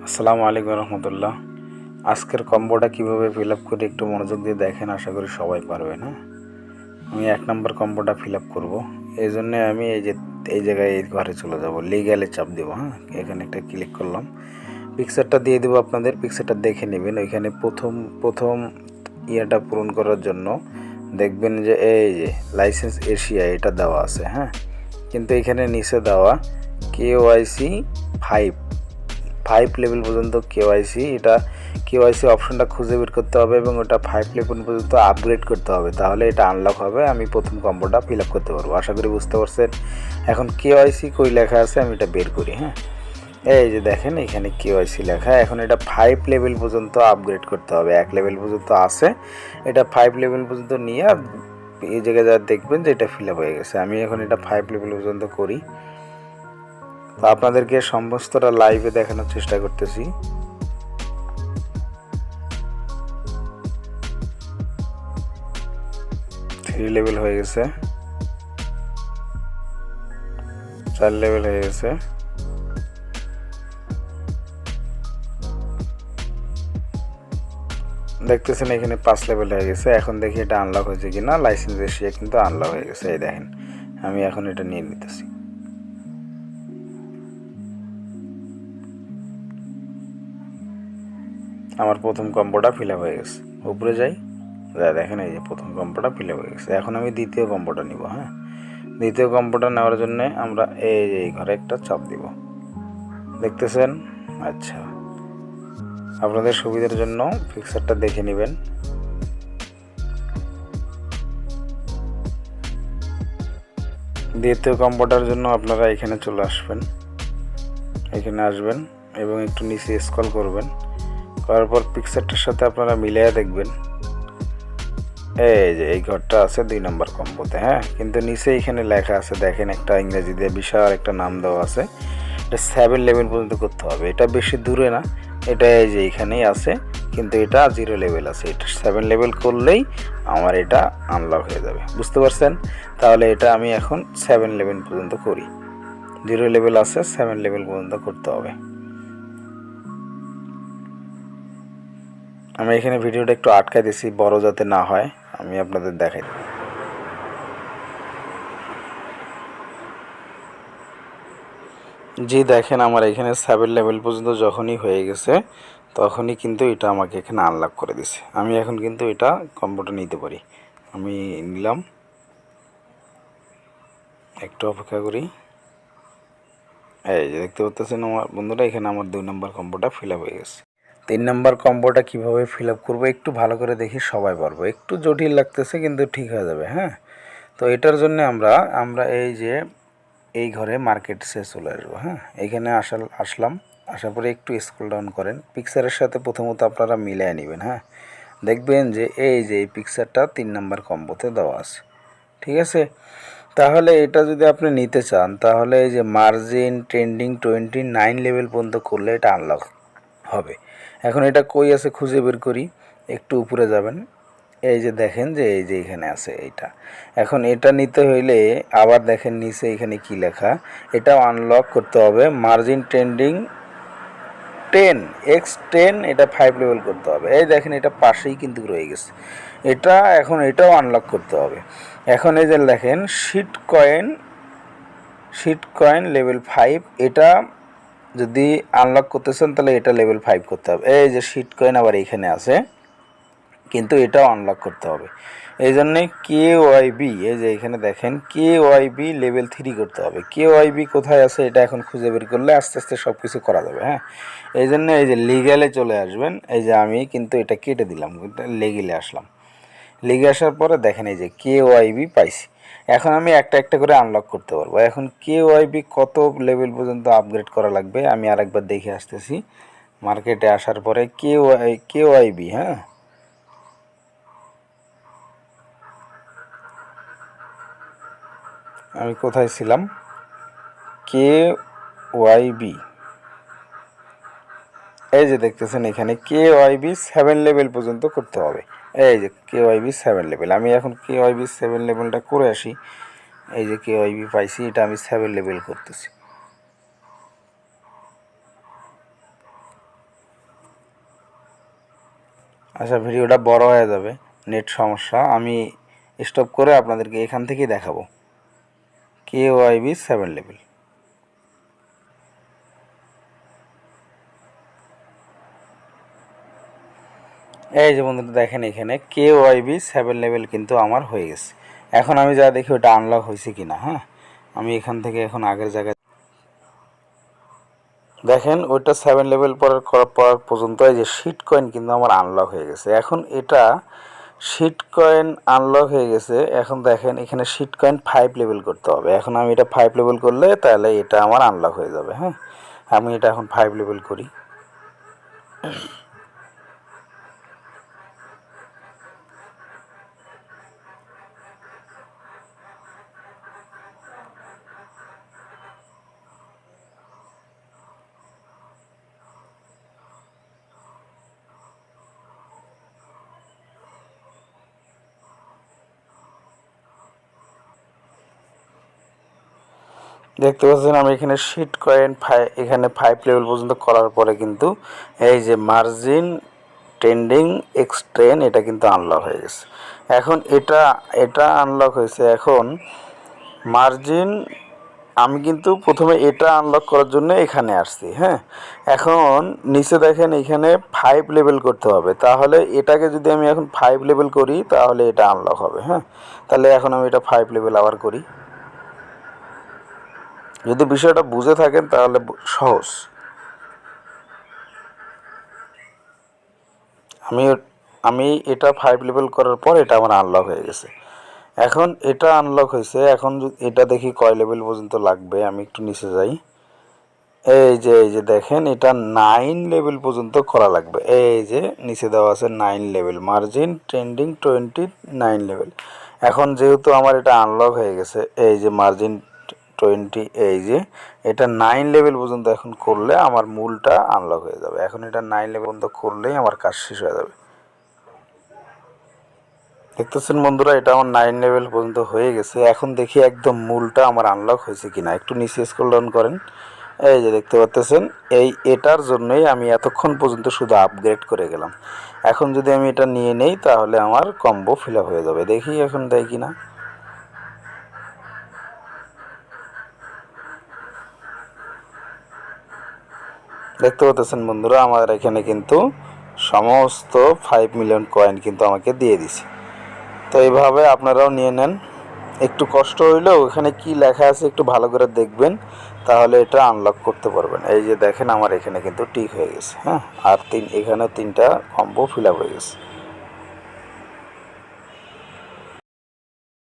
আসসালামু আলাইকুম রহমতুল্লাহ। আজকের কম্বোটা কীভাবে ফিল আপ করে একটু মনোযোগ দিয়ে দেখেন, আশা করি সবাই পারবেন। হ্যাঁ, আমি 1 নম্বর কম্বোটা ফিল আপ করবো। এই জন্যে আমি এই জায়গায় এই ঘরে চলে যাব, লিগ্যালে চাপ দেবো। হ্যাঁ, এখানে একটা ক্লিক করলাম, পিকচারটা দিয়ে দেবো আপনাদের। পিকচারটা দেখে নেবেন। ওইখানে প্রথম ইয়েটা পূরণ করার জন্য দেখবেন যে এই যে লাইসেন্স এশিয়া এটা দেওয়া আছে। হ্যাঁ, কিন্তু এখানে নিচে দেওয়া KYC 5 লেভেল পর্যন্ত KYC, এটা KYC অপশনটা খুঁজে বের করতে হবে এবং ওটা 5 লেভেল পর্যন্ত আপগ্রেড করতে হবে, তাহলে এটা আনলক হবে। আমি প্রথম কম্বোটা ফিল আপ করতে পারবো, আশা করি বুঝতে পারছেন। এখন KYC কই লেখা আছে আমি এটা বের করি। হ্যাঁ, এই যে দেখেন এখানে KYC লেখা। এখন এটা 5 লেভেল পর্যন্ত আপগ্রেড করতে হবে। 1 লেভেল পর্যন্ত আছে, এটা 5 লেভেল পর্যন্ত নিয়ে এই জায়গায় যা দেখবেন যে এটা ফিল আপ হয়ে গেছে। আমি এখন এটা 5 লেভেল পর্যন্ত করি, তো আপনাদেরকে সমস্তটা লাইভে দেখানোর চেষ্টা করতেছি। থ্রি লেভেল হয়ে গেছে, 4 লেভেল হয়ে গেছে, দেখতেছেন এখানে 5 লেভেল হয়ে গেছে। এখন দেখি এটা আনলক হয়েছে কিনা। লাইসেন্স এশিয়া কিন্তু আনলক হয়ে গেছে, এই দেখেন। আমি এখন এটা নিয়ে নিতেছি। আমার প্রথম কম্বোটা ফিল আপ হয়ে গেছে। উপরে যাই, দেখেন এই যে প্রথম কম্বোটা ফিল আপ হয়ে গেছে। এখন আমি দ্বিতীয় কম্বোটা নিব। হ্যাঁ, দ্বিতীয় কম্বোটা নেওয়ার জন্য আমরা এই ঘরে একটা চাপ দিব, দেখতেছেন। আচ্ছা, আপনাদের সুবিধার জন্য পিকচারটা দেখে নেবেন। দ্বিতীয় কম্বোটার জন্য আপনারা এখানে চলে আসবেন, এখানে আসবেন এবং একটু নিচে স্ক্রল করবেন। করার পর পিকচারটার সাথে আপনারা মিলিয়ে দেখবেন এই যে এই ঘরটা আছে 2 নম্বর কম্বোতে। হ্যাঁ, কিন্তু নিচে এখানে লেখা আছে, দেখেন একটা ইংরেজি দিয়ে বিশাল একটা নাম দেওয়া আছে। এটা 7 লেভেল পর্যন্ত করতে হবে। এটা বেশি দূরে না, এটা এই যে এখানেই আছে, কিন্তু এটা 0 লেভেল আছে। এটা 7 লেভেল করলেই আমার এটা আনলক হয়ে যাবে, বুঝতে পারছেন। তাহলে এটা আমি এখন 7 লেভেল পর্যন্ত করি। 0 লেভেল আছে, 7 লেভেল পর্যন্ত করতে হবে। আমি এখানে ভিডিওটা একটু আটকাই দিছি, বড় যাতে না হয়, আমি আপনাদের দেখাই। জি দেখেন, আমার এখানে 7 লেভেল পর্যন্ত যখনই হয়ে গেছে তখনই কিন্তু এটা আমাকে এখানে আনলক করে দিছে। আমি এখন কিন্তু এটা কম্বোটা নিতে পারি। আমি নিলাম, একটু অপেক্ষা করি। এই যে দেখতে পাচ্ছেন আমার বন্ধুরা, এখানে আমার 2 নম্বর কম্বোটা ফিল আপ হয়ে গেছে। 3 নম্বর কম্বোটা কীভাবে ফিল আপ করবো একটু ভালো করে দেখি, সবাই পারবো। একটু জটিল লাগতেছে কিন্তু ঠিক হয়ে যাবে। হ্যাঁ, তো এটার জন্য আমরা এই যে এই ঘরে মার্কেটসে চলে আসবো। হ্যাঁ, এইখানে আসলাম, আসার পরে একটু স্ক্রল ডাউন করেন। পিকচারের সাথে প্রথমত আপনারা মিলিয়ে নেবেন। হ্যাঁ, দেখবেন যে এই পিকচারটা 3 নম্বর কম্বোতে দেওয়া আছে, ঠিক আছে। তাহলে এটা যদি আপনি নিতে চান তাহলে এই যে মার্জিন ট্রেন্ডিং 29 লেভেল পর্যন্ত করলে এটা আনলক হবে। এখন এটা কই আছে খুঁজে বের করি। একটু উপরে যাবেন, এই যে দেখেন যে এই যে এখানে আছে এইটা। এখন এটা নিতে হইলে আবার দেখেন নিচে এখানে কি লেখা, এটাও আনলক করতে হবে। মার্জিন ট্রেন্ডিং 10x10, এটা 5 লেভেল করতে হবে। এই দেখেন এটা পাশেই কিন্তু রয়ে গেছে। এটা এখন এটাও আনলক করতে হবে। এখন এই যে দেখেন শিট কয়েন লেভেল 5, এটা যদি আনলক করতেছেন তাহলে এটা লেভেল 5 করতে হবে। এই যে শিট কয়েন আবার এইখানে আছে, কিন্তু এটাও আনলক করতে হবে। এই জন্যে KYB, এই যে এখানে দেখেন KYB লেভেল 3 করতে হবে। KYB কোথায় আছে এটা এখন খুঁজে বের করলে আস্তে আস্তে সব কিছু করা যাবে। হ্যাঁ, এই জন্য এই যে লিগ্যালে চলে আসবেন। এই যে আমি কিন্তু এটা কেটে দিলাম, লিগ্যালে আসলাম। লিগে আসার পরে দেখেন এই যে KYB পাইছি। এখন আমি একটা একটা করে আনলক করতে পারবো। এখন KYB কত লেভেল পর্যন্ত আপগ্রেড করা লাগবে আমি আরেকবার দেখে আসতেছি। মার্কেটে আসার পরে KYB, হ্যাঁ, আমি কোথায় ছিলাম, KYB, এই যে দেখতেছেন এখানে KYB 7 লেভেল পর্যন্ত করতে হবে। এই যে KYB 7 লেভেল, আমি এখন KYB 7 লেভেলটা করে আসি। এই যে KYB পাইছি, এটা আমি 7 লেভেল করতেছি। আচ্ছা, ভিডিওটা বড় হয়ে যাবে, নেট সমস্যা, আমি স্টপ করে আপনাদেরকে এখান থেকেই দেখাবো KYB 7 লেভেল। এই যে বন্ধুরা দেখেন, এখানে KYB 7 লেভেল কিন্তু আমার হয়ে গেছে। এখন আমি যা দেখি ওটা আনলক হয়েছে কিনা। হ্যাঁ, আমি এখান থেকে এখন আগের জায়গায় দেখেন, ওইটা 7 লেভেল পর পর্যন্ত এই যে শিট কয়েন কিন্তু আমার আনলক হয়ে গেছে। এখন এটা শিট কয়েন আনলক হয়ে গেছে। এখন দেখেন এখানে শিট কয়েন 5 লেভেল করতে হবে। এখন আমি এটা 5 লেভেল করলে তাহলে এটা আমার আনলক হয়ে যাবে। হ্যাঁ, আমি এটা এখন 5 লেভেল করি। দেখতে পাচ্ছেন আমি এখানে শিট কয়েন এখানে 5 লেভেল পর্যন্ত করার পরে কিন্তু এই যে মার্জিন ট্রেন্ডিং এক্সট্রেন এটা কিন্তু আনলক হয়ে গেছে। এখন এটা আনলক হয়েছে। এখন মার্জিন আমি কিন্তু প্রথমে এটা আনলক করার জন্য এখানে আসছি। হ্যাঁ, এখন নিচে দেখেন এখানে 5 লেভেল করতে হবে। তাহলে এটাকে যদি আমি এখন 5 লেভেল করি তাহলে এটা আনলক হবে। হ্যাঁ, তাহলে এখন আমি এটা 5 লেভেল আবার করি। যদি বিষয়টা বুঝে থাকেন তাহলে সহজ। আমি আমি এটা 5 লেভেল করার পর এটা আমার আনলক হয়ে গেছে। এখন এটা আনলক হয়েছে। এখন এটা দেখি কয় লেভেল পর্যন্ত লাগবে। আমি একটু নিচে যাই। এই যে দেখেন এটা 9 লেভেল পর্যন্ত করা লাগবে। এই যে নিচে দেওয়া আছে 9 লেভেল, মার্জিন ট্রেন্ডিং 29 লেভেল। এখন যেহেতু আমার এটা আনলক হয়ে গেছে, এই যে মার্জিন 20, এই যে এটা 9 লেভেল পর্যন্ত এখন করলে আমার মূলটা আনলক হয়ে যাবে। এখন এটা 9 লেভেল পর্যন্ত করলেই আমার কাজ শেষ হয়ে যাবে। দেখতেছেন বন্ধুরা, এটা আমার 9 লেভেল পর্যন্ত হয়ে গেছে। এখন দেখি একদম মূলটা আমার আনলক হয়েছে কিনা। একটু নিচে স্ক্রল ডাউন করেন। এই যে দেখতে পাচ্ছেন, এটার জন্যই আমি এতক্ষণ পর্যন্ত শুধু আপগ্রেড করে গেলাম। এখন যদি আমি এটা নিয়ে নেই তাহলে আমার কম্বো ফিল আপ হয়ে যাবে। দেখি এখন দেয় কিনা। দেখতে পাচ্ছেন বন্ধুরা, আমার এখানে কিন্তু সমস্ত 5 মিলিয়ন কয়েন কিন্তু আমাকে দিয়ে দিছে। তো এইভাবে আপনারাও নিয়ে নেন। একটু কষ্ট হইলেও এখানে কি লেখা আছে একটু ভালো করে দেখবেন, তাহলে এটা আনলক করতে পারবেন। এই যে দেখেন আমার এখানে কিন্তু টিক হয়ে গেছে। হ্যাঁ, আর এখানে 3টা কম্বো ফিল আপ হয়ে গেছে।